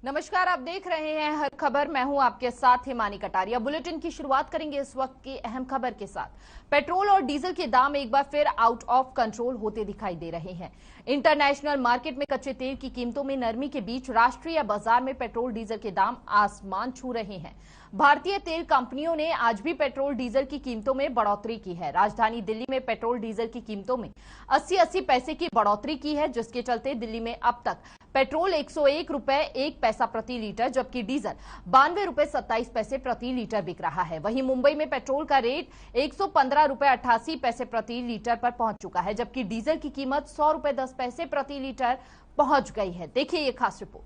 नमस्कार, आप देख रहे हैं हर खबर। मैं हूं आपके साथ हिमानी कटारिया। बुलेटिन की शुरुआत करेंगे इस वक्त की अहम खबर के साथ। पेट्रोल और डीजल के दाम एक बार फिर आउट ऑफ कंट्रोल होते दिखाई दे रहे हैं। इंटरनेशनल मार्केट में कच्चे तेल की कीमतों में नरमी के बीच राष्ट्रीय बाजार में पेट्रोल डीजल के दाम आसमान छू रहे हैं। भारतीय तेल कंपनियों ने आज भी पेट्रोल डीजल की कीमतों में बढ़ोतरी की है। राजधानी दिल्ली में पेट्रोल डीजल की कीमतों में 80 पैसे की बढ़ोतरी की है, जिसके चलते दिल्ली में अब तक पेट्रोल 101 रुपए 1 पैसा प्रति लीटर जबकि डीजल 92 रुपए 27 पैसे प्रति लीटर बिक रहा है। वहीं मुंबई में पेट्रोल का रेट 115 रुपए 88 पैसे प्रति लीटर पर पहुंच चुका है, जबकि डीजल की कीमत 100 रुपए 10 पैसे प्रति लीटर पहुंच गई है। देखिए ये खास रिपोर्ट।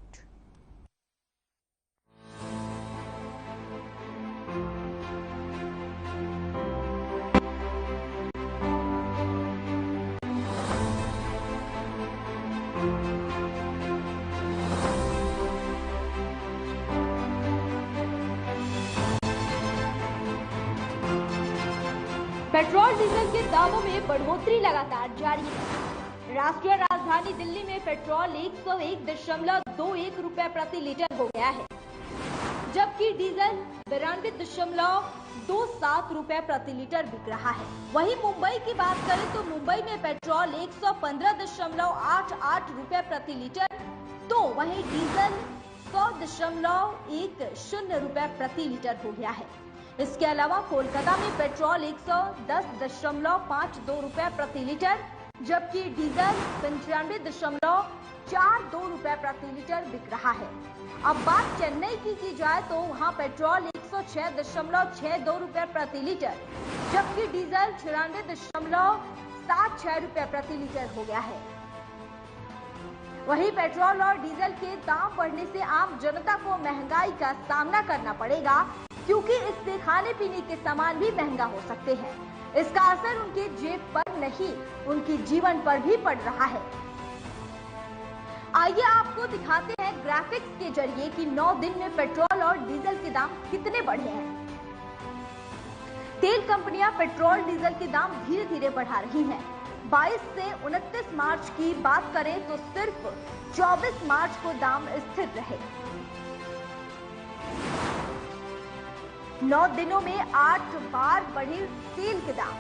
पेट्रोल डीजल के दामों में बढ़ोतरी लगातार जारी है। राष्ट्रीय राजधानी दिल्ली में पेट्रोल 101.21 रुपए प्रति लीटर हो गया है, जबकि डीजल 92.27 रुपए प्रति लीटर बिक रहा है। वहीं मुंबई की बात करें तो मुंबई में पेट्रोल 115.88 रुपए प्रति लीटर, तो वहीं डीजल 100.10 रुपए प्रति लीटर हो गया है। इसके अलावा कोलकाता में पेट्रोल 110.52 रुपए प्रति लीटर जबकि डीजल 95.42 रुपए प्रति लीटर बिक रहा है। अब बात चेन्नई की जाए तो वहां पेट्रोल 106.62 रुपए प्रति लीटर जबकि डीजल 96.76 रुपए प्रति लीटर हो गया है। वहीं पेट्रोल और डीजल के दाम बढ़ने से आम जनता को महंगाई का सामना करना पड़ेगा, क्योंकि इससे खाने पीने के सामान भी महंगा हो सकते हैं। इसका असर उनके जेब पर नहीं, उनके जीवन पर भी पड़ रहा है। आइए आपको दिखाते हैं ग्राफिक्स के जरिए कि 9 दिन में पेट्रोल और डीजल के दाम कितने बढ़े हैं। तेल कंपनियां पेट्रोल डीजल के दाम धीरे धीरे बढ़ा रही हैं। 22 से 29 मार्च की बात करें तो सिर्फ 24 मार्च को दाम स्थिर रहे। 9 दिनों में 8 बार बढ़े तेल के दाम।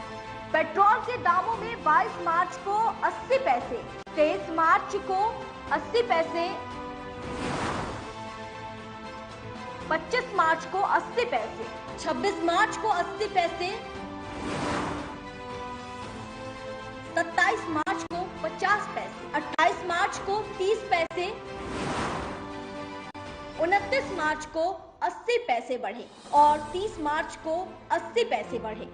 पेट्रोल के दामों में 22 मार्च को 80 पैसे, 23 मार्च को 80 पैसे, 25 मार्च को 80 पैसे, 26 मार्च को 80 पैसे, 27 मार्च को 50 पैसे, 28 मार्च को 30 पैसे, 29 मार्च को 80 पैसे बढ़े और 30 मार्च को 80 पैसे बढ़े।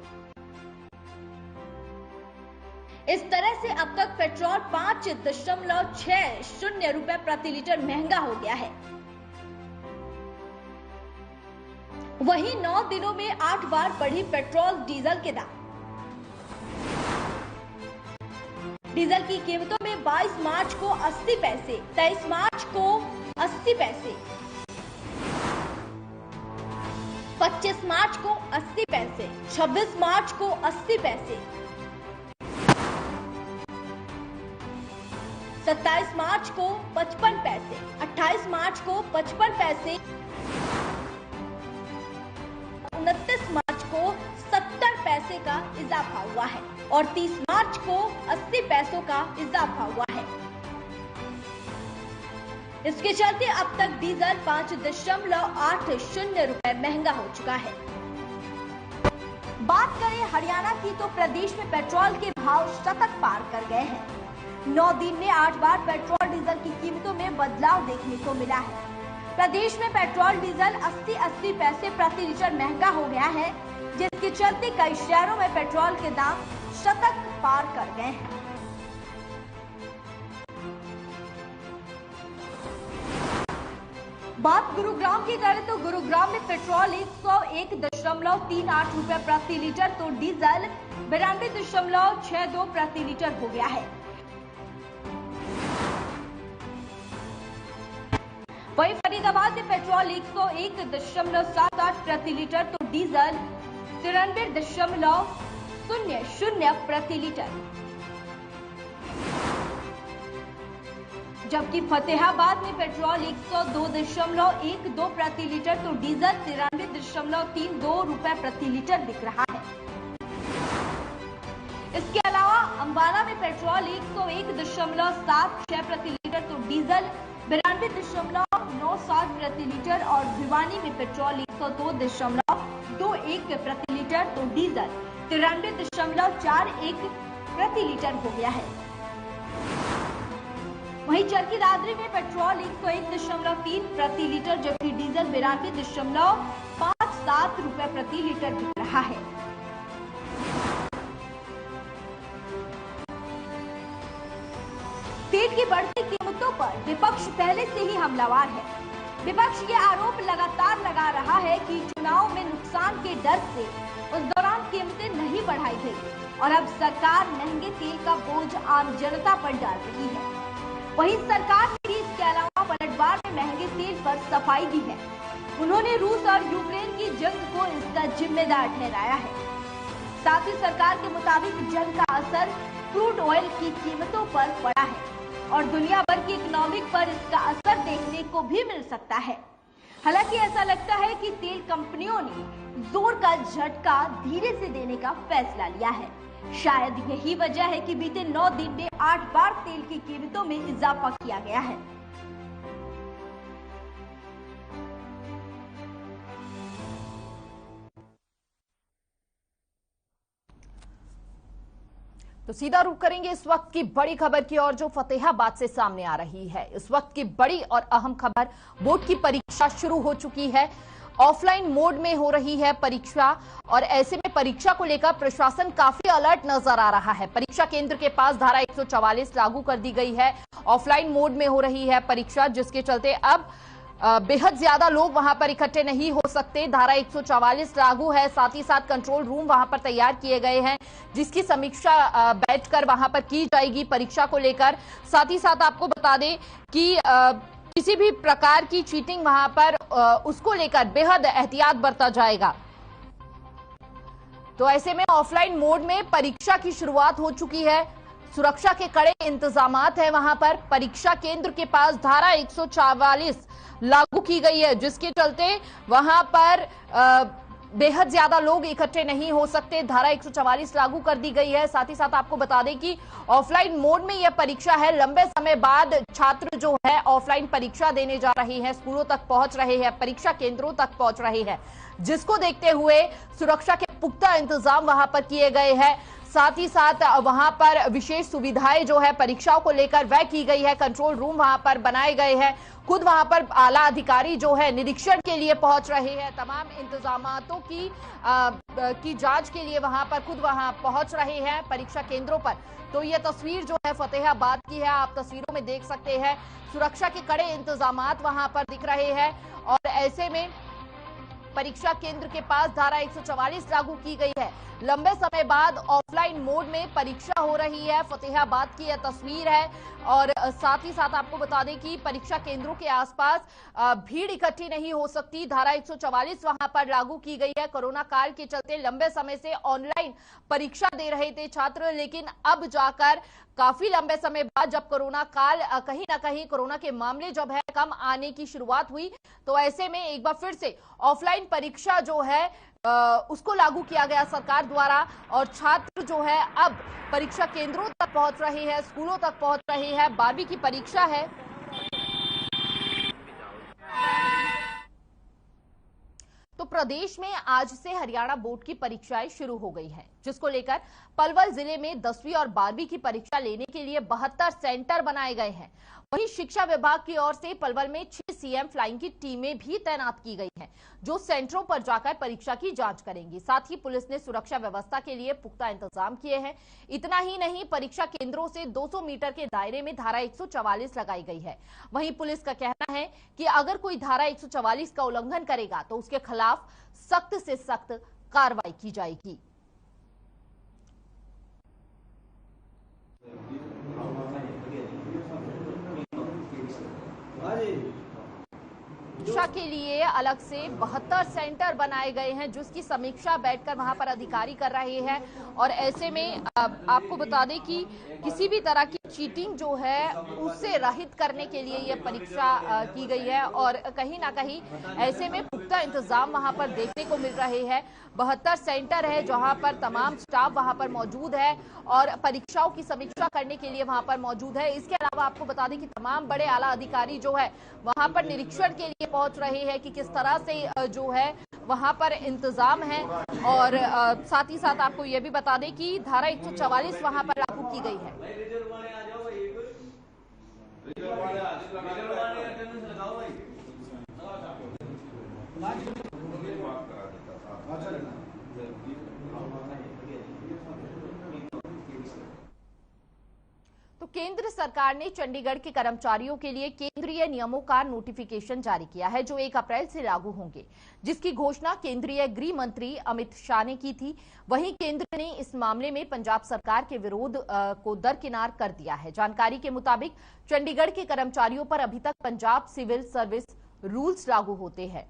इस तरह से अब तक पेट्रोल 5.60 रुपए प्रति लीटर महंगा हो गया है। वहीं 9 दिनों में 8 बार बढ़ी पेट्रोल डीजल के दाम। डीजल की कीमतों में 22 मार्च को 80 पैसे, 23 मार्च को 80 पैसे, 25 मार्च को 80 पैसे, 26 मार्च को 80 पैसे, 27 मार्च को 55 पैसे, 28 मार्च को 55 पैसे, 29 मार्च को 70 पैसे का इजाफा हुआ है और 30 मार्च को 80 पैसों का इजाफा हुआ है। इसके चलते अब तक डीजल 5.80 रुपए महंगा हो चुका है। बात करें हरियाणा की तो प्रदेश में पेट्रोल के भाव शतक पार कर गए हैं। 9 दिन में 8 बार पेट्रोल डीजल की कीमतों में बदलाव देखने को मिला है। प्रदेश में पेट्रोल डीजल 80 पैसे प्रति लीटर महंगा हो गया है, जिसके चलते कई शहरों में पेट्रोल के दाम शतक पार कर गए हैं। बात गुरुग्राम की करें तो गुरुग्राम में पेट्रोल 101.38 रुपए प्रति लीटर तो डीजल 92.62 प्रति लीटर हो गया है। वहीं फरीदाबाद में पेट्रोल 101.78 प्रति लीटर तो डीजल 93.00 प्रति लीटर। जबकि फतेहाबाद में पेट्रोल 102.12 प्रति लीटर तो डीजल 93.32 रुपए प्रति लीटर बिक रहा है। इसके अलावा अंबाला में पेट्रोल 101.76 प्रति लीटर तो डीजल 92.97 प्रति लीटर और भिवानी में पेट्रोल 102.21 प्रति लीटर तो डीजल 93.41 प्रति लीटर हो गया है। वहीं चरखी दादरी में पेट्रोल 101.3 प्रति लीटर जबकि डीजल 92.57 रुपए प्रति लीटर बिक रहा है। तेल की बढ़ती कीमतों पर विपक्ष पहले से ही हमलावर है। विपक्ष ये आरोप लगातार लगा रहा है कि चुनाव में नुकसान के डर से उस दौरान कीमतें नहीं बढ़ाई गई और अब सरकार महंगे तेल का बोझ आम जनता पर डाल रही है। वहीं सरकार ने भी इसके अलावा पलटवार में महंगे तेल पर सफाई दी है। उन्होंने रूस और यूक्रेन की जंग को इसका जिम्मेदार ठहराया है। साथ ही सरकार के मुताबिक जंग का असर क्रूड ऑयल की कीमतों पर पड़ा है और दुनिया भर की इकोनॉमिक पर इसका असर देखने को भी मिल सकता है। हालांकि ऐसा लगता है कि तेल कंपनियों ने जोर का झटका धीरे से देने का फैसला लिया है। शायद यही वजह है कि बीते 9 दिन में 8 बार तेल की कीमतों में इजाफा किया गया है। तो सीधा रुख करेंगे इस वक्त की बड़ी खबर की और जो फतेहाबाद से सामने आ रही है। इस वक्त की बड़ी और अहम खबर, बोर्ड की परीक्षा शुरू हो चुकी है। ऑफलाइन मोड में हो रही है परीक्षा और ऐसे में परीक्षा को लेकर प्रशासन काफी अलर्ट नजर आ रहा है। परीक्षा केंद्र के पास धारा 144 लागू कर दी गई है। ऑफलाइन मोड में हो रही है परीक्षा, जिसके चलते अब बेहद ज्यादा लोग वहां पर इकट्ठे नहीं हो सकते। धारा 144 लागू है, साथ ही साथ कंट्रोल रूम वहां पर तैयार किए गए हैं, जिसकी समीक्षा बैठकर वहां पर की जाएगी परीक्षा को लेकर। साथ ही साथ आपको बता दें कि किसी भी प्रकार की चीटिंग वहां पर उसको लेकर बेहद एहतियात बरता जाएगा। तो ऐसे में ऑफलाइन मोड में परीक्षा की शुरुआत हो चुकी है। सुरक्षा के कड़े इंतजामात है वहां पर। परीक्षा केंद्र के पास धारा 144 लागू की गई है, जिसके चलते वहां पर बेहद ज्यादा लोग इकट्ठे नहीं हो सकते। धारा 144 लागू कर दी गई है। साथ ही साथ आपको बता दें कि ऑफलाइन मोड में यह परीक्षा है। लंबे समय बाद छात्र जो है ऑफलाइन परीक्षा देने जा रहे हैं, स्कूलों तक पहुंच रहे हैं, परीक्षा केंद्रों तक पहुंच रहे हैं, जिसको देखते हुए सुरक्षा के पुख्ता इंतजाम वहां पर किए गए हैं। साथ ही साथ वहां पर विशेष सुविधाएं जो है परीक्षाओं को लेकर वह की गई है। कंट्रोल रूम वहां पर बनाए गए हैं। खुद वहां पर आला अधिकारी जो है निरीक्षण के लिए पहुंच रहे हैं। तमाम इंतजामातों की जांच के लिए वहां पर खुद वहां पहुंच रहे हैं परीक्षा केंद्रों पर। तो ये तस्वीर जो है फतेहाबाद की है, आप तस्वीरों में देख सकते हैं। सुरक्षा के कड़े इंतजामात वहां पर दिख रहे हैं और ऐसे में परीक्षा केंद्र के पास धारा 144 लागू की गई है। लंबे समय बाद ऑफलाइन मोड में परीक्षा हो रही है। फतेहाबाद की यह तस्वीर है और साथ ही साथ आपको बता दें कि परीक्षा केंद्रों के आसपास भीड़ इकट्ठी नहीं हो सकती। धारा 144 वहां पर लागू की गई है। कोरोना काल के चलते लंबे समय से ऑनलाइन परीक्षा दे रहे थे छात्र, लेकिन अब जाकर काफी लंबे समय बाद जब कोरोना काल कहीं ना कहीं कोरोना के मामले जब है कम आने की शुरुआत हुई, तो ऐसे में एक बार फिर से ऑफलाइन परीक्षा जो है उसको लागू किया गया सरकार द्वारा और छात्र जो है अब परीक्षा केंद्रों तक पहुंच रहे हैं, स्कूलों तक पहुंच रहे हैं। 12वीं की परीक्षा है। तो प्रदेश में आज से हरियाणा बोर्ड की परीक्षाएं शुरू हो गई हैं, जिसको लेकर पलवल जिले में 10वीं और 12वीं की परीक्षा लेने के लिए 72 सेंटर बनाए गए हैं। वहीं शिक्षा विभाग की ओर से पलवल में 6 सीएम फ्लाइंग की टीमें भी तैनात की गई हैं, जो सेंटरों पर जाकर परीक्षा की जांच करेंगी। साथ ही पुलिस ने सुरक्षा व्यवस्था के लिए पुख्ता इंतजाम किए हैं। इतना ही नहीं, परीक्षा केंद्रों से 200 मीटर के दायरे में धारा 144 लगाई गई है। वहीं पुलिस का कहना है कि अगर कोई धारा 144 का उल्लंघन करेगा तो उसके खिलाफ सख्त से सख्त कार्रवाई की जाएगी। परीक्षा के लिए अलग से 72 सेंटर बनाए गए हैं, जिसकी समीक्षा बैठकर वहां पर अधिकारी कर रहे हैं और ऐसे में आपको बता दें कि किसी भी तरह की चीटिंग जो है उससे रहित करने के लिए ये परीक्षा की गई है और कहीं ना कहीं ऐसे में पुख्ता इंतजाम वहां पर देखने को मिल रहे हैं। 72 सेंटर है जहां पर तमाम स्टाफ वहां पर मौजूद है और परीक्षाओं की समीक्षा करने के लिए वहां पर मौजूद है। इसके अलावा आपको बता दें कि तमाम बड़े आला अधिकारी जो है वहां पर निरीक्षण के लिए पहुंच रहे हैं कि किस तरह से जो है वहां पर इंतजाम है। और साथ ही साथ आपको यह भी बता दें कि धारा 144 वहां पर लागू की गई है। तो केंद्र सरकार ने चंडीगढ़ के कर्मचारियों के लिए केंद्रीय नियमों का नोटिफिकेशन जारी किया है जो 1 अप्रैल से लागू होंगे, जिसकी घोषणा केंद्रीय गृह मंत्री अमित शाह ने की थी। वहीं केंद्र ने इस मामले में पंजाब सरकार के विरोध को दरकिनार कर दिया है। जानकारी के मुताबिक चंडीगढ़ के कर्मचारियों पर अभी तक पंजाब सिविल सर्विस रूल्स लागू होते हैं।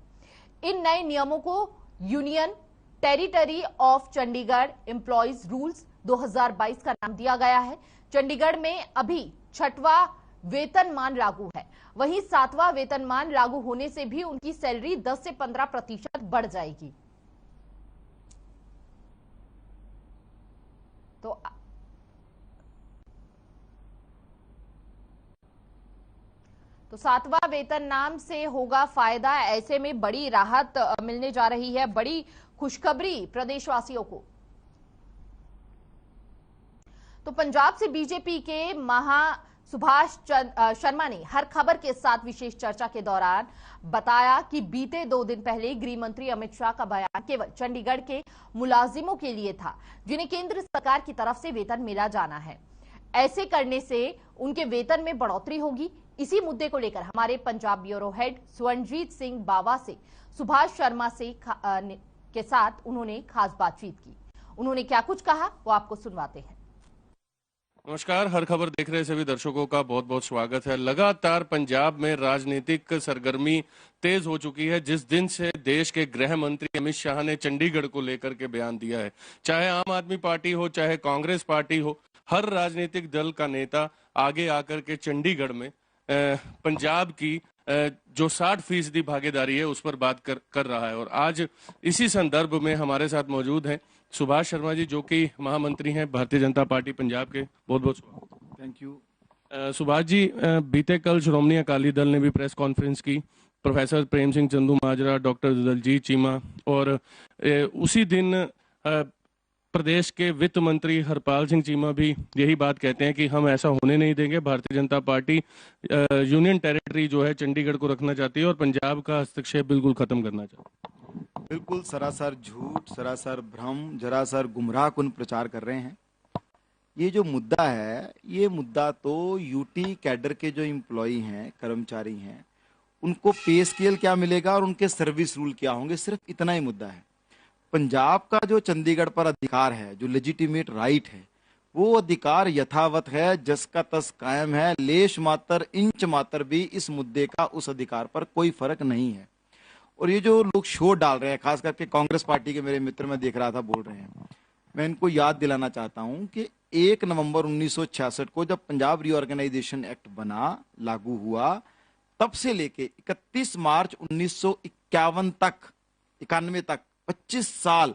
इन नए नियमों को union territory of Chandigarh employees rules 2022 का नाम दिया गया है। चंडीगढ़ में अभी 6वां वेतनमान लागू है। वहीं 7वां वेतनमान लागू होने से भी उनकी सैलरी 10 से 15% बढ़ जाएगी। तो 7वां वेतनमान से होगा फायदा। ऐसे में बड़ी राहत मिलने जा रही है, बड़ी खुशखबरी प्रदेशवासियों को। तो पंजाब से बीजेपी के सुभाष शर्मा ने हर खबर के साथ विशेष चर्चा के दौरान बताया कि बीते 2 दिन पहले गृह मंत्री अमित शाह का बयान केवल चंडीगढ़ के मुलाजिमों के लिए था जिन्हें केंद्र सरकार की तरफ से वेतन मिला जाना है। ऐसे करने से उनके वेतन में बढ़ोतरी होगी। इसी मुद्दे को लेकर हमारे पंजाब ब्यूरो हेड स्वर्णजीत सिंह बावा से सुभाष शर्मा के साथ उन्होंने खास बातचीत की। उन्होंने क्या कुछ कहा वो आपको सुनवाते हैं। नमस्कार, हर खबर देख रहे सभी दर्शकों का बहुत बहुत स्वागत है। लगातार पंजाब में राजनीतिक सरगर्मी तेज हो चुकी है। जिस दिन से देश के गृह मंत्री अमित शाह ने चंडीगढ़ को लेकर के बयान दिया है, चाहे आम आदमी पार्टी हो चाहे कांग्रेस पार्टी हो, हर राजनीतिक दल का नेता आगे आकर के चंडीगढ़ में पंजाब की जो 60% भागीदारी है उस पर बात कर रहा है। और आज इसी संदर्भ में हमारे साथ मौजूद हैं सुभाष शर्मा जी, जो कि महामंत्री हैं भारतीय जनता पार्टी पंजाब के। बहुत बहुत स्वागत। Thank you. सुभाष जी, बीते कल श्रोमणी अकाली दल ने भी प्रेस कॉन्फ्रेंस की। प्रोफेसर प्रेम सिंह चंदू माजरा, डॉक्टर दलजीत चीमा और उसी दिन प्रदेश के वित्त मंत्री हरपाल सिंह चीमा भी यही बात कहते हैं कि हम ऐसा होने नहीं देंगे। Bharatiya Janata party union territory जो है चंडीगढ़ को रखना चाहती है और पंजाब का हस्तक्षेप बिल्कुल खत्म करना चाहती है। बिल्कुल सरासर झूठ, सरासर भ्रम, जरासर गुमराहकुन प्रचार कर रहे हैं। ये जो मुद्दा है, ये मुद्दा तो यूटी कैडर के जो एम्प्लॉई हैं, कर्मचारी हैं, उनको पे स्केल क्या मिलेगा और उनके सर्विस रूल क्या होंगे, सिर्फ इतना ही मुद्दा है। पंजाब का जो चंडीगढ़ पर अधिकार है, जो लेजिटिमेट राइट है, वो अधिकार यथावत है, जस का तस कायम है। लेश मात्र, इंच मात्र भी इस मुद्दे का उस अधिकार पर कोई फर्क नहीं है। और ये जो लोग शोर डाल रहे हैं, खास करके कांग्रेस पार्टी के मेरे मित्र मैं देख रहा था बोल रहे हैं, मैं इनको याद दिलाना चाहता हूं कि 1 नवंबर 1966 को जब पंजाब रीऑर्गेनाइजेशन एक्ट बना, लागू हुआ, तब से लेके 31 मार्च 1991 तक 25 साल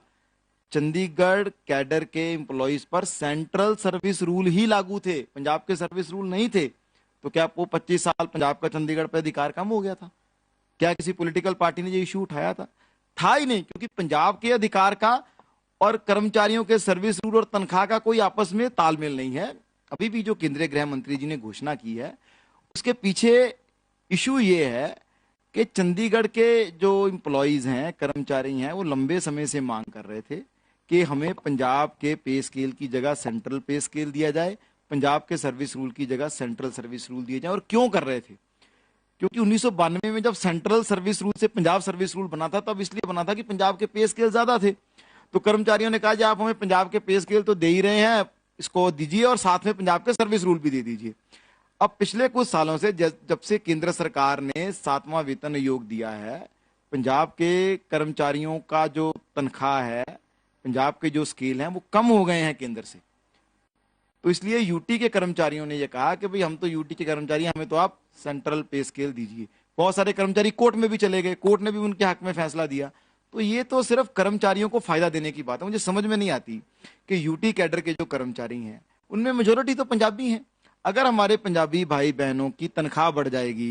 चंडीगढ़ कैडर के एम्प्लॉइज पर सेंट्रल सर्विस रूल ही लागू थे, पंजाब के सर्विस रूल नहीं थे। तो क्या वो 25 साल पंजाब का चंडीगढ़ पर अधिकार कम हो गया था? क्या किसी पॉलिटिकल पार्टी ने ये इशू उठाया था? था ही नहीं, क्योंकि पंजाब के अधिकार का और कर्मचारियों के सर्विस रूल और तनख्वाह का कोई आपस में तालमेल नहीं है। अभी भी जो केंद्रीय गृह मंत्री जी ने घोषणा की है, उसके पीछे इशू ये है कि चंडीगढ़ के जो एम्प्लॉइज हैं, कर्मचारी हैं, वो लंबे समय से मांग कर रहे थे कि हमें पंजाब के पे स्केल की जगह सेंट्रल पे स्केल दिया जाए, पंजाब के सर्विस रूल की जगह सेंट्रल सर्विस रूल दिए जाए। और क्यों कर रहे थे? क्योंकि 1992 में जब सेंट्रल सर्विस रूल से पंजाब सर्विस रूल बना था, तब इसलिए बना था कि पंजाब के पे स्केल ज्यादा थे। तो कर्मचारियों ने कहा जी आप हमें पंजाब के पे स्केल तो दे ही रहे हैं, इसको दीजिए और साथ में पंजाब के सर्विस रूल भी दे दीजिए। अब पिछले कुछ सालों से जब से केंद्र सरकार ने 7वां वेतन आयोग दिया है, पंजाब के कर्मचारियों का जो तनख्वाह है, पंजाब के जो स्केल हैं, वो कम हो गए हैं केंद्र से। तो इसलिए यूटी के कर्मचारियों ने ये कहा कि भाई हम तो यूटी के कर्मचारी, हमें तो आप सेंट्रल पे स्केल दीजिए। बहुत सारे कर्मचारी कोर्ट में भी चले गए, कोर्ट ने भी उनके हक में फैसला दिया। तो ये तो सिर्फ कर्मचारियों को फायदा देने की बात है। मुझे समझ में नहीं आती कि यूटी कैडर के जो कर्मचारी हैं उनमें मेजोरिटी तो पंजाबी हैं। अगर हमारे पंजाबी भाई बहनों की तनख्वाह बढ़ जाएगी,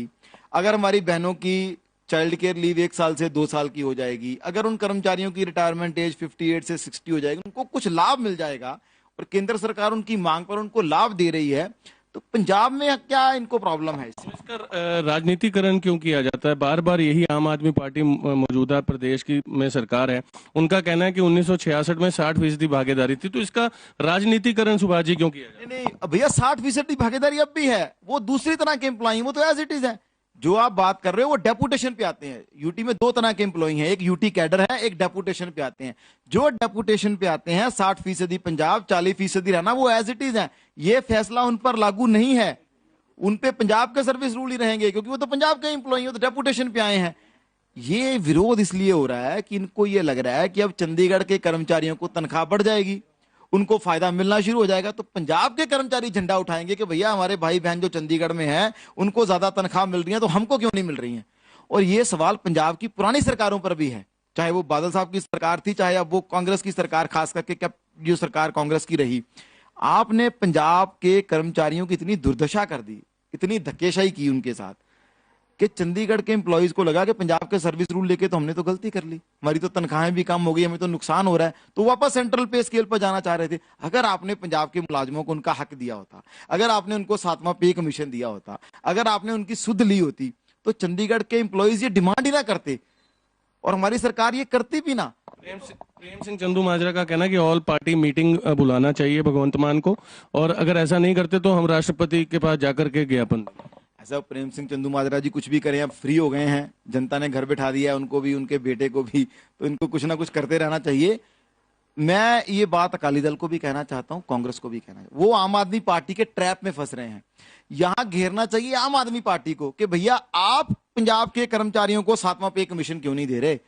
अगर हमारी बहनों की चाइल्ड केयर लीव 1 साल से 2 साल की हो जाएगी, अगर उन कर्मचारियों की रिटायरमेंट एज 58 से 60 हो जाएगी, उनको कुछ लाभ मिल जाएगा और केंद्र सरकार उनकी मांग पर उनको लाभ दे रही है, तो पंजाब में क्या इनको प्रॉब्लम है? इसका राजनीतिकरण क्यों किया जाता है? बार बार यही आम आदमी पार्टी मौजूदा प्रदेश की में सरकार है, उनका कहना है कि 1966 में 60% भागीदारी थी, तो इसका राजनीतिकरण सुभाष जी क्यों किया जाता है? नहीं भैया, 60% भागीदारी अब भी है, वो दूसरी तरह के एम्प्लॉई, वो तो एज इट इज है। जो आप बात कर रहे हो वो डेपुटेशन पे आते हैं। यूटी में 2 तरह के एम्प्लॉई हैं, एक यूटी कैडर है, एक डेपुटेशन पे आते हैं। जो डेपुटेशन पे आते हैं 60% पंजाब, 40% रहना, वो एज इट इज है। ये फैसला उन पर लागू नहीं है, उन पे पंजाब के सर्विस रूल ही रहेंगे, क्योंकि वो तो पंजाब के एम्प्लॉई हैं, तो डेपुटेशन पे आए हैं। ये विरोध इसलिए हो रहा है कि इनको ये लग रहा है कि अब चंडीगढ़ के कर्मचारियों को तनख्वाह बढ़ जाएगी, उनको फायदा मिलना शुरू हो जाएगा, तो पंजाब के कर्मचारी झंडा उठाएंगे कि भैया हमारे भाई बहन जो चंडीगढ़ में हैं उनको ज्यादा तनख्वाह मिल रही है, तो हमको क्यों नहीं मिल रही है। और ये सवाल पंजाब की पुरानी सरकारों पर भी है, चाहे वो बादल साहब की सरकार थी, चाहे अब वो कांग्रेस की सरकार, खास करके क्या जो सरकार कांग्रेस की रही। आपने पंजाब के कर्मचारियों की इतनी दुर्दशा कर दी, इतनी धक्केशाही की उनके साथ कि चंडीगढ़ के एम्प्लॉइज को लगा कि पंजाब के सर्विस रूल लेके तो हमने तो गलती कर ली, हमारी तो तनख्वाहें भी कम हो गई, हमें तो नुकसान हो रहा है, तो वापस सेंट्रल पे स्केल पर जाना चाह रहे थे। अगर आपने पंजाब के मुलाजमों को उनका हक दिया होता, अगर आपने उनको 7वां पे कमीशन दिया होता, अगर आपने उनकी सुध ली होती, तो चंडीगढ़ के एम्प्लॉइज ये डिमांड ही ना करते और हमारी सरकार ये करती भी ना। प्रेम सिंह चंदूमाजरा का कहना है कि ऑल पार्टी मीटिंग बुलाना चाहिए भगवंत मान को, और अगर ऐसा नहीं करते तो हम राष्ट्रपति के पास जाकर के ज्ञापन। ऐसा प्रेम सिंह चंदूमाजरा जी कुछ भी करें, अब फ्री हो गए हैं, जनता ने घर बैठा दिया है उनको भी, उनके बेटे को भी, तो इनको कुछ ना कुछ करते रहना चाहिए। मैं ये बात अकाली दल को भी कहना चाहता हूं, कांग्रेस को भी कहना है, वो आम आदमी पार्टी के ट्रैप में फंस रहे हैं। यहां घेरना चाहिए आम आदमी पार्टी को कि भैया आप पंजाब के कर्मचारियों को 7वां पे कमीशन क्यों नहीं दे रहे।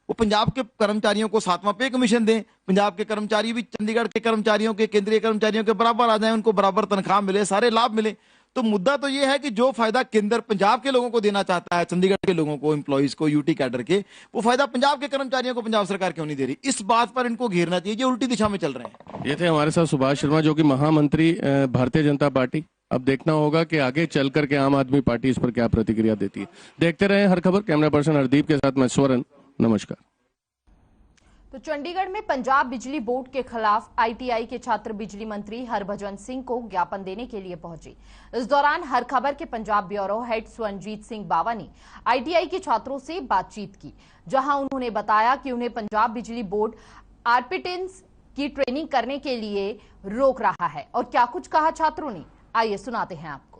वो पंजाब के कर्मचारियों को 7वां पे कमीशन दें, पंजाब के कर्मचारी भी चंडीगढ़ के कर्मचारियों के, केंद्रीय कर्मचारियों के बराबर आ जाए, उनको बराबर तनख्वाह मिले, सारे लाभ मिले। तो मुद्दा तो ये है कि जो फायदा केंद्र पंजाब के लोगों को देना चाहता है, चंडीगढ़ के लोगों को, एम्प्लॉइज को, यूटी कैडर के, वो फायदा पंजाब के कर्मचारियों को पंजाब सरकार क्यों नहीं दे रही। इस बात पर इनको घेरना चाहिए, ये उल्टी दिशा में चल रहे हैं। ये थे हमारे साथ सुभाष शर्मा, जो कि महामंत्री भारतीय जनता पार्टी। अब देखना होगा कि आगे चल करके आम आदमी पार्टी इस पर क्या प्रतिक्रिया देती है। देखते रहे हर खबर। कैमरा पर्सन हरदीप के साथ मैं स्वरण, नमस्कार। तो चंडीगढ़ में पंजाब बिजली बोर्ड के खिलाफ आईटीआई के छात्र बिजली मंत्री हरभजन सिंह को ज्ञापन देने के लिए पहुंचे। इस दौरान हर खबर के पंजाब ब्यूरो हेड स्वरनजीत सिंह बावा ने आईटीआई के छात्रों से बातचीत की, जहां उन्होंने बताया कि उन्हें पंजाब बिजली बोर्ड आर्पिटेंस की ट्रेनिंग करने के लिए रोक रहा है। और क्या कुछ कहा छात्रों ने, आइए सुनाते हैं आपको।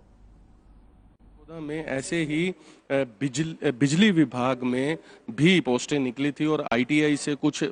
में ऐसे ही बिजली विभाग में भी पोस्टें निकली थी और आईटीआई से कुछ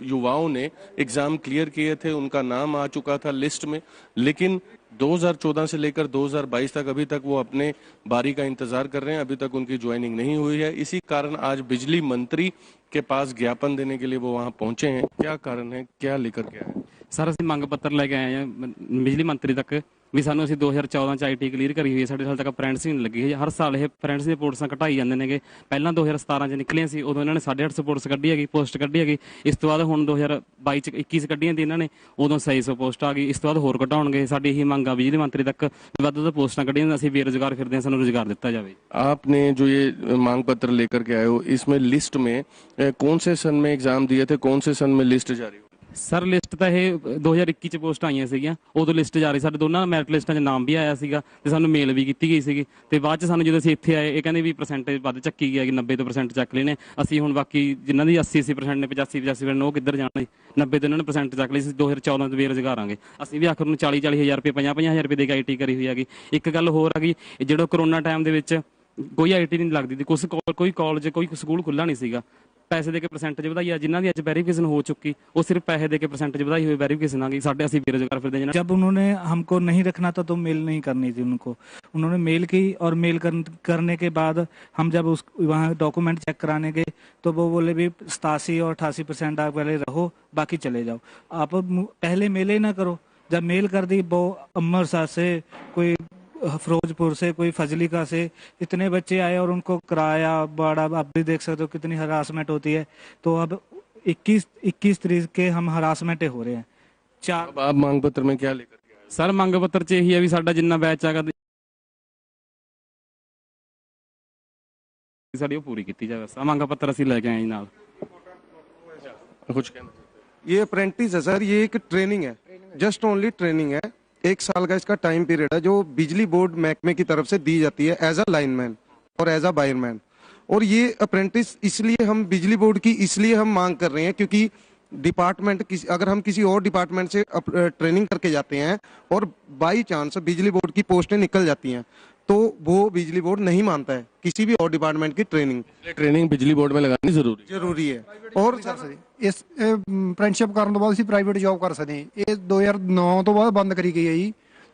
युवाओं ने एग्जाम क्लियर किए थे, उनका नाम आ चुका था लिस्ट में, लेकिन 2014 से लेकर 2022 तक अभी तक वो अपने बारी का इंतजार कर रहे हैं, अभी तक उनकी ज्वाइनिंग नहीं हुई है। इसी कारण आज बिजली मंत्री के पास ज्ञापन देने के लिए वो वहां पहुंचे हैं। क्या कारण है, क्या लेकर के आए? सर ਅਸੀਂ ਮੰਗ ਪੱਤਰ ਲੈ ਕੇ ਆਏ ਹਾਂ ਬਿਜਲੀ ਮੰਤਰੀ ਤੱਕ ਵੀ ਸਾਨੂੰ ਅਸੀਂ 2014 ਚ ਆਈਟੀ ਕਲੀਅਰ ਕਰੀ ਹੋਈ ਹੈ, ਸਾਡੇ ਸਾਲ ਤੱਕ ਅਪ੍ਰੈਂਟਿਸ ਨਹੀਂ ਲੱਗੀ ਹੈ। ਹਰ ਸਾਲ ਇਹ ਅਪ੍ਰੈਂਟਿਸ ਦੀਆਂ ਪੋਸਟਾਂ ਘਟਾਈ ਜਾਂਦੇ ਨੇਗੇ। ਪਹਿਲਾਂ 2017 ਚ ਨਿਕਲੀਆਂ ਸੀ, ਉਦੋਂ ਇਹਨਾਂ ਨੇ 850 ਪੋਸਟ ਕੱਢੀ ਹੈਗੀ, ਪੋਸਟ ਕੱਢੀ ਹੈਗੀ। ਇਸ ਤੋਂ ਬਾਅਦ ਹੁਣ 2022 ਚ 21 ਕੱਢੀਆਂ ਸੀ ਇਹਨਾਂ ਨੇ, ਉਦੋਂ 2600 ਪੋਸਟ ਆ ਗਈ। ਇਸ ਤੋਂ ਬਾਅਦ ਹੋਰ ਘਟਾਉਣਗੇ। ਸਾਡੀ ਇਹੀ ਮੰਗ ਆ ਬਿਜਲੀ ਮੰਤਰੀ ਤੱਕ ਵੱਧ ਤੋਂ ਪੋਸਟਾਂ ਕੱਢੀਆਂ, ਅਸੀਂ ਬੇਰੁਜ਼ਗਾਰ ਫਿਰਦੇ ਹਾਂ, ਸਾਨੂੰ ਰੁਜ਼ਗਾਰ ਦਿੱਤਾ ਜਾਵੇ। आपने जो ये मांग पत्र लेकर के आए हो, इसमें लिस्ट में कौन से सन में एग्जाम दिए थे, कौन से सन में लिस्ट जारी हुई? ਸਰ ਲਿਸਟ ਤਾਂ ਇਹ 2021 ਚ ਪੋਸਟ ਆਈਆਂ ਸੀਗੀਆਂ, ਉਦੋਂ ਲਿਸਟ ਜਾਰੀ, ਸਾਡੇ ਦੋਨਾਂ ਮੈਰਿਟ ਲਿਸਟਾਂ 'ਚ ਨਾਮ ਵੀ ਆਇਆ ਸੀਗਾ ਤੇ ਸਾਨੂੰ ਮੇਲ ਵੀ ਕੀਤੀ ਗਈ ਸੀਗੀ। ਤੇ ਬਾਅਦ 'ਚ ਸਾਨੂੰ ਜਦੋਂ ਅਸੀਂ ਇੱਥੇ ਆਏ, ਇਹ ਕਹਿੰਦੇ ਵੀ ਪਰਸੈਂਟੇਜ ਵੱਧ ਚੱਕੀ ਗਈ, 90% ਚੱਕ ਲਏ ਨੇ। ਅਸੀਂ ਹੁਣ ਬਾਕੀ ਜਿਨ੍ਹਾਂ ਦੀ 80% ਨੇ, 85% ਨੇ, ਉਹ ਕਿੱਧਰ ਜਾਣਗੇ? 90 ਤੋਂ ਇਹਨਾਂ ਨੇ ਪਰਸੈਂਟ ਚੱਕ ਲਈ ਸੀ। 2014 ਤੋਂ ਬੇਰੁਜ਼ਗਾਰ ਆਂਗੇ ਅਸੀਂ ਵੀ। ਆਖਰ ਨੂੰ 40-40 ਹਜ਼ਾਰ ਰੁਪਏ, 50-50 ਹਜ਼ਾਰ ਰੁਪਏ ਦੇ ਕੇ ਆਈਟੀ ਕਰੀ ਹੋਈ ਹੈਗੀ। ਇੱਕ ਗੱਲ ਹੋਰ ਹੈਗੀ, ਜਿਹੜਾ ਕਰੋਨਾ ਟਾਈਮ ਦੇ ਵਿੱਚ ਕੋਈ ਆਈਟੀ ਨਹੀਂ ਲੱਗਦੀ ਸੀ, ਕੋਈ ਕਾਲਜ, ਕੋਈ ਸਕੂਲ ਖੁੱਲ੍ਹਾ ਨਹੀਂ ਸੀਗਾ। पैसे देके परसेंटेज ਵਧਾਈ ਆ, जिन्हों की अज वेरिफिकेशन हो चुकी, वो सिर्फ पैसे देके परसेंटेज ਵਧਾई हुई वेरिफिकेशन आ गई। साढ़े असी बेरोजगार फिरते हैं। जब उन्होंने हमको नहीं रखना था तो मेल नहीं करनी थी उनको, उन्होंने मेल की और मेल करने के बाद हम जब उस वहाँ डॉक्यूमेंट चेक कराने गए तो वो बोले भी 87 और 88% आप पहले रहो, बाकी चले जाओ। आप पहले मेल ही ना करो, जब मेल कर दी वो अमृतसर से, कोई फिरोजपुर से, कोई फजलिका से, इतने बच्चे आए और उनको कराया बड़ा। आप भी देख सकते हो कितनी हरासमेंट होती है। तो अब 21 तरीके हम हरासमेंट हो रहे हैं। चार अब आप मांग पत्र में क्या लेकर के आए? ਸਰ ਮੰਗ ਪੱਤਰ 'ਚ ਇਹੀ ਹੈ ਵੀ ਸਾਡਾ ਜਿੰਨਾ ਬੈਚ ਹੈਗਾ ਸਾਡੀ ਉਹ ਪੂਰੀ ਕੀਤੀ ਜਾਵੇ। ਸਾ ਮੰਗ ਪੱਤਰ ਅਸੀਂ ਲੈ ਕੇ ਆਏ ਜੀ ਨਾਲ। कुछ कहना चाहते ये अप्रेंटिस है सर, ये एक ट्रेनिंग है, जस्ट ओनली ट्रेनिंग है। 1 साल का इसका टाइम पीरियड है जो बिजली बोर्ड महकमे की तरफ से दी जाती है एज अ लाइनमैन और एज अ वायरमैन। और ये अप्रेंटिस इसलिए हम बिजली बोर्ड की इसलिए हम मांग कर रहे हैं क्योंकि डिपार्टमेंट अगर हम किसी और डिपार्टमेंट से ट्रेनिंग करके जाते हैं और बाई चांस बिजली बोर्ड की पोस्टें निकल जाती हैं तो वो बिजली बोर्ड नहीं मानता है किसी भी और डिपार्टमेंट की ट्रेनिंग। हैं ट्रेनिंग बिजली बोर्ड में लगानी जरूरी है। और ਸਰ ਇਸ ਅਪ੍ਰੈਂਟਿਸਸ਼ਿਪ ਕਰਨ ਤੋਂ ਬਾਅਦ ਅਸੀਂ ਪ੍ਰਾਈਵੇਟ ਜੌਬ ਕਰ ਸਕਦੇ ਹਾਂ। ਇਹ 2009 ਤੋਂ ਬਾਅਦ ਬੰਦ ਕਰੀ ਗਈ ਹੈ ਜੀ।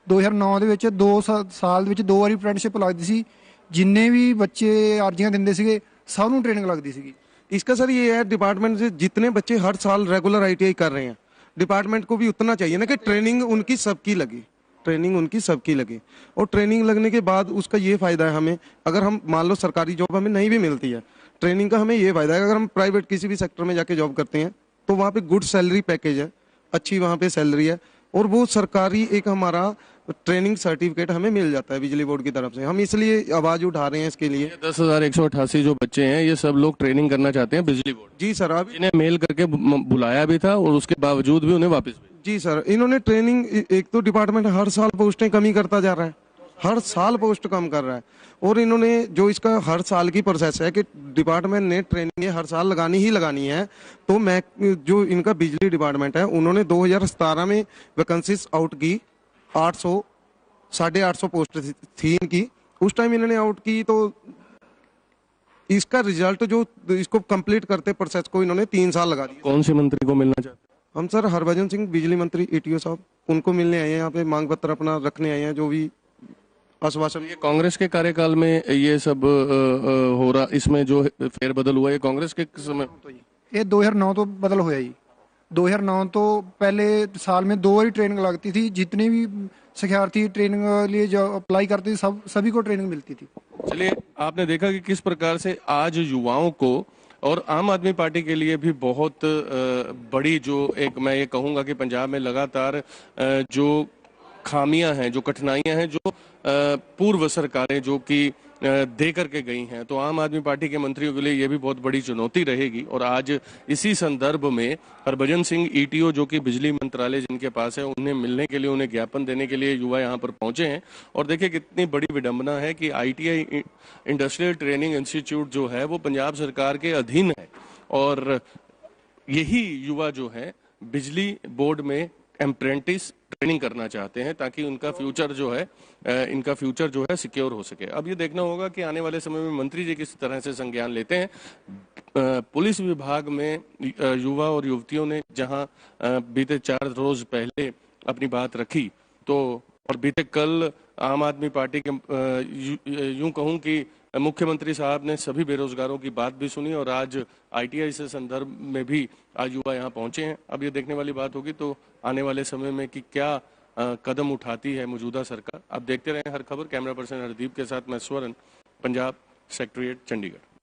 2009 ਦੇ ਵਿੱਚ 2 ਸਾਲ ਦੇ ਵਿੱਚ 2 ਵਾਰੀ ਅਪ੍ਰੈਂਟਿਸਸ਼ਿਪ ਲੱਗਦੀ ਸੀ। ਜਿੰਨੇ ਵੀ ਬੱਚੇ ਅਰਜ਼ੀਆਂ ਦਿੰਦੇ ਸੀਗੇ ਸਭ ਨੂੰ ट्रेनिंग लगती सी। इसका सर ये है डिपार्टमेंट से जितने बच्चे हर साल रेगुलर ITI कर रहे हैं डिपार्टमेंट को भी उतना चाहिए ना कि ट्रेनिंग उनकी सबकी लगे, ट्रेनिंग उनकी सबकी लगे। और ट्रेनिंग लगने के बाद उसका ये फायदा है हमें, अगर हम मान लो सरकारी जॉब हमें नहीं भी मिलती है, ट्रेनिंग का हमें ये फायदा है अगर हम प्राइवेट किसी भी सेक्टर में जाके जॉब करते हैं तो वहाँ पे गुड सैलरी पैकेज है, अच्छी वहाँ पे सैलरी है और वो सरकारी एक हमारा ट्रेनिंग सर्टिफिकेट हमें मिल जाता है बिजली बोर्ड की तरफ से। हम इसलिए आवाज उठा रहे हैं इसके लिए। 10,188 जो बच्चे हैं ये सब लोग ट्रेनिंग करना चाहते हैं बिजली बोर्ड। जी सर, अब इन्हें मेल करके बुलाया भी था और उसके बावजूद भी उन्हें वापस भेजा। जी सर, इन्होंने ट्रेनिंग, एक तो डिपार्टमेंट हर साल पोस्टें कमी करता जा रहा है, हर साल पोस्ट कम कर रहा है। और इन्होंने जो इसका हर साल की प्रोसेस है कि डिपार्टमेंट ने ट्रेनिंग हर साल लगानी ही लगानी है, तो मैं जो इनका बिजली डिपार्टमेंट है उन्होंने 2017 में वैकेंसीज आउट की। 800-850 पोस्ट थी इनकी, उस टाइम इन्होंने आउट की। तो इसका रिजल्ट जो इसको कंप्लीट करते प्रोसेस को इन्होंने 3 साल लगा दिए। कौन से मंत्री को मिलना चाहते हैं? हम सर हरभजन सिंह बिजली मंत्री ETO साहब, उनको मिलने आए हैं, यहाँ पे मांग पत्र अपना रखने आए हैं। जो भी आश्वासन, ये कांग्रेस के कार्यकाल में ये सब हो रहा, इसमें जो फेरबदल हुआ ये कांग्रेस के समय? ਇਹ 2009 ਤੋਂ बदल होया जी। 2009 तो पहले साल में 2 बारी ट्रेनिंग लगती थी। जितने भी शिक्षार्थी ट्रेनिंग लिए जो अप्लाई करते थे सभी को ट्रेनिंग मिलती थी। चलिए, आपने देखा कि किस प्रकार से आज युवाओं को और आम आदमी पार्टी के लिए भी बहुत बड़ी जो एक मैं ये कहूंगा कि पंजाब में लगातार जो खामियां हैं, जो कठिनाइयां हैं, जो पूर्व सरकारें जो कि दे करके गई हैं, तो आम आदमी पार्टी के मंत्रियों के लिए ये भी बहुत बड़ी चुनौती रहेगी। और आज इसी संदर्भ में हरभजन सिंह ETO जो कि बिजली मंत्रालय जिनके पास है, उन्हें मिलने के लिए, उन्हें ज्ञापन देने के लिए युवा यहाँ पर पहुंचे हैं। और देखिए कितनी बड़ी विडंबना है कि ITI इंडस्ट्रियल ट्रेनिंग इंस्टीट्यूट जो है वो पंजाब सरकार के अधीन है और यही युवा जो है बिजली बोर्ड में अप्रेंटिस ट्रेनिंग करना चाहते हैं ताकि उनका फ्यूचर जो है सिक्योर हो सके। अब ये देखना होगा कि आने वाले समय में मंत्री जी किस तरह से संज्ञान लेते हैं। पुलिस विभाग में युवा और युवतियों ने जहां बीते 4 रोज पहले अपनी बात रखी, तो और बीते कल आम आदमी पार्टी के यूं कहूं कि मुख्यमंत्री साहब ने सभी बेरोजगारों की बात भी सुनी और आज ITI से संदर्भ में भी आज युवा यहाँ पहुंचे हैं। अब ये देखने वाली बात होगी तो आने वाले समय में कि क्या कदम उठाती है मौजूदा सरकार। आप देखते रहें हर खबर। कैमरा पर्सन हरदीप के साथ मैं स्वर्ण, पंजाब सेक्रेटेरिएट, चंडीगढ़।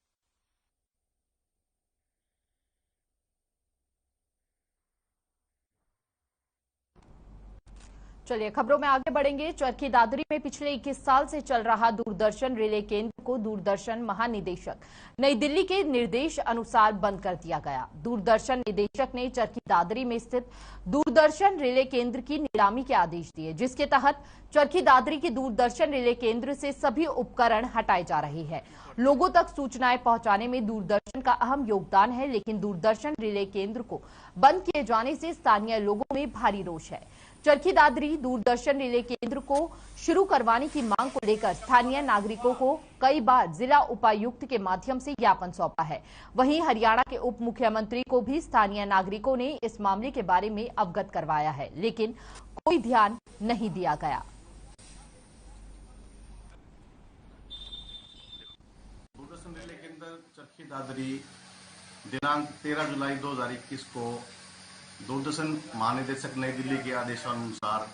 चलिए खबरों में आगे बढ़ेंगे। चरखी दादरी में पिछले 21 साल से चल रहा दूरदर्शन रिले केंद्र को दूरदर्शन महानिदेशक नई दिल्ली के निर्देश अनुसार बंद कर दिया गया। दूरदर्शन निदेशक ने चरखी दादरी में स्थित दूरदर्शन रिले केंद्र की नीलामी के आदेश दिए, जिसके तहत चरखी दादरी के दूरदर्शन रिले केंद्र से सभी उपकरण हटाए जा रहे हैं। लोगों तक सूचनाएं पहुंचाने में दूरदर्शन का अहम योगदान है, लेकिन दूरदर्शन रिले केंद्र को बंद किए जाने से स्थानीय लोगों में भारी रोष है। चरखी दादरी दूरदर्शन रिले केंद्र को शुरू करवाने की मांग को लेकर स्थानीय नागरिकों को कई बार जिला उपायुक्त के माध्यम से ज्ञापन सौंपा है। वहीं हरियाणा के उप मुख्यमंत्री को भी स्थानीय नागरिकों ने इस मामले के बारे में अवगत करवाया है, लेकिन कोई ध्यान नहीं दिया गया। दूरदर्शन रिले केंद्र चरखी दादरी दिनांक 13 जुलाई 2021 को दूरदर्शन महानिदेशक नई दिल्ली के आदेशानुसार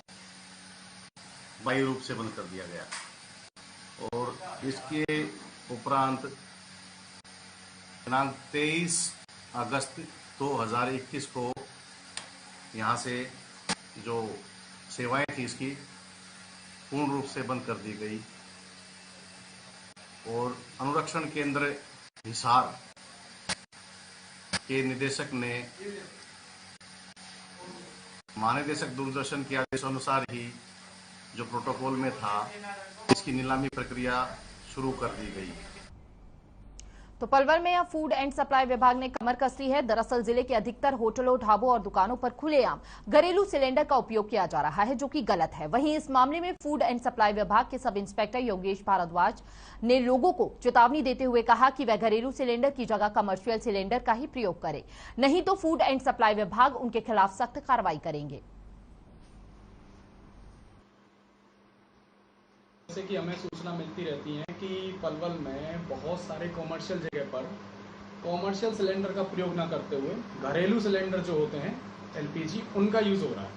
बाह्य रूप से बंद कर दिया गया और इसके उपरांत दिनांक 23 अगस्त 2021 को यहाँ से जो सेवाएं थी इसकी पूर्ण रूप से बंद कर दी गई और अनुरक्षण केंद्र हिसार के निदेशक ने महानिदेशक दूरदर्शन के आदेशानुसार ही जो प्रोटोकॉल में था इसकी नीलामी प्रक्रिया शुरू कर दी गई। तो पलवल में अब फूड एंड सप्लाई विभाग ने कमर कस ली है। दरअसल जिले के अधिकतर होटलों, ढाबों और दुकानों पर खुलेआम घरेलू सिलेंडर का उपयोग किया जा रहा है, जो कि गलत है। वहीं इस मामले में फूड एंड सप्लाई विभाग के सब इंस्पेक्टर योगेश भारद्वाज ने लोगों को चेतावनी देते हुए कहा कि वह घरेलू सिलेंडर की जगह कमर्शियल सिलेंडर का ही प्रयोग करें, नहीं तो फूड एंड सप्लाई विभाग उनके खिलाफ सख्त कार्रवाई करेंगे। जैसे कि हमें सूचना मिलती रहती है कि पलवल में बहुत सारे कॉमर्शियल जगह पर कॉमर्शियल सिलेंडर का प्रयोग न करते हुए घरेलू सिलेंडर जो होते हैं एलपीजी उनका यूज हो रहा है।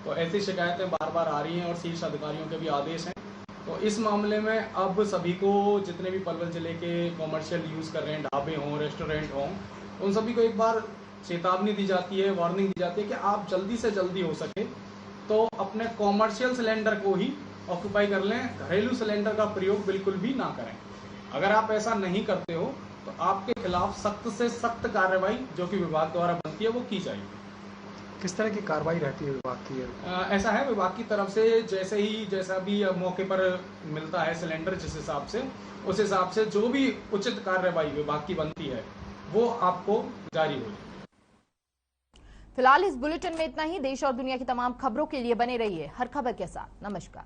तो ऐसी शिकायतें बार बार आ रही हैं और शीर्ष अधिकारियों के भी आदेश हैं। तो इस मामले में अब सभी को, जितने भी पलवल जिले के कॉमर्शियल यूज कर रहे हैं, ढाबे हों, रेस्टोरेंट हों, उन सभी को एक बार चेतावनी दी जाती है, वार्निंग दी जाती है कि आप जल्दी से जल्दी हो सके तो अपने कॉमर्शियल सिलेंडर को ही ऑक्यूपाई कर लें, घरेलू सिलेंडर का प्रयोग बिल्कुल भी ना करें। अगर आप ऐसा नहीं करते हो तो आपके खिलाफ सख्त से सख्त कार्रवाई जो कि विभाग द्वारा बनती है वो की जाएगी। किस तरह की कार्रवाई रहती है विभाग की? ऐसा है, विभाग की तरफ से जैसा भी मौके पर मिलता है सिलेंडर, जिस हिसाब से उस हिसाब से जो भी उचित कार्रवाई विभाग की बनती है वो आपको जारी हो जाए। फिलहाल इस बुलेटिन में इतना ही। देश और दुनिया की तमाम खबरों के लिए बने रहिए हर खबर के साथ। नमस्कार।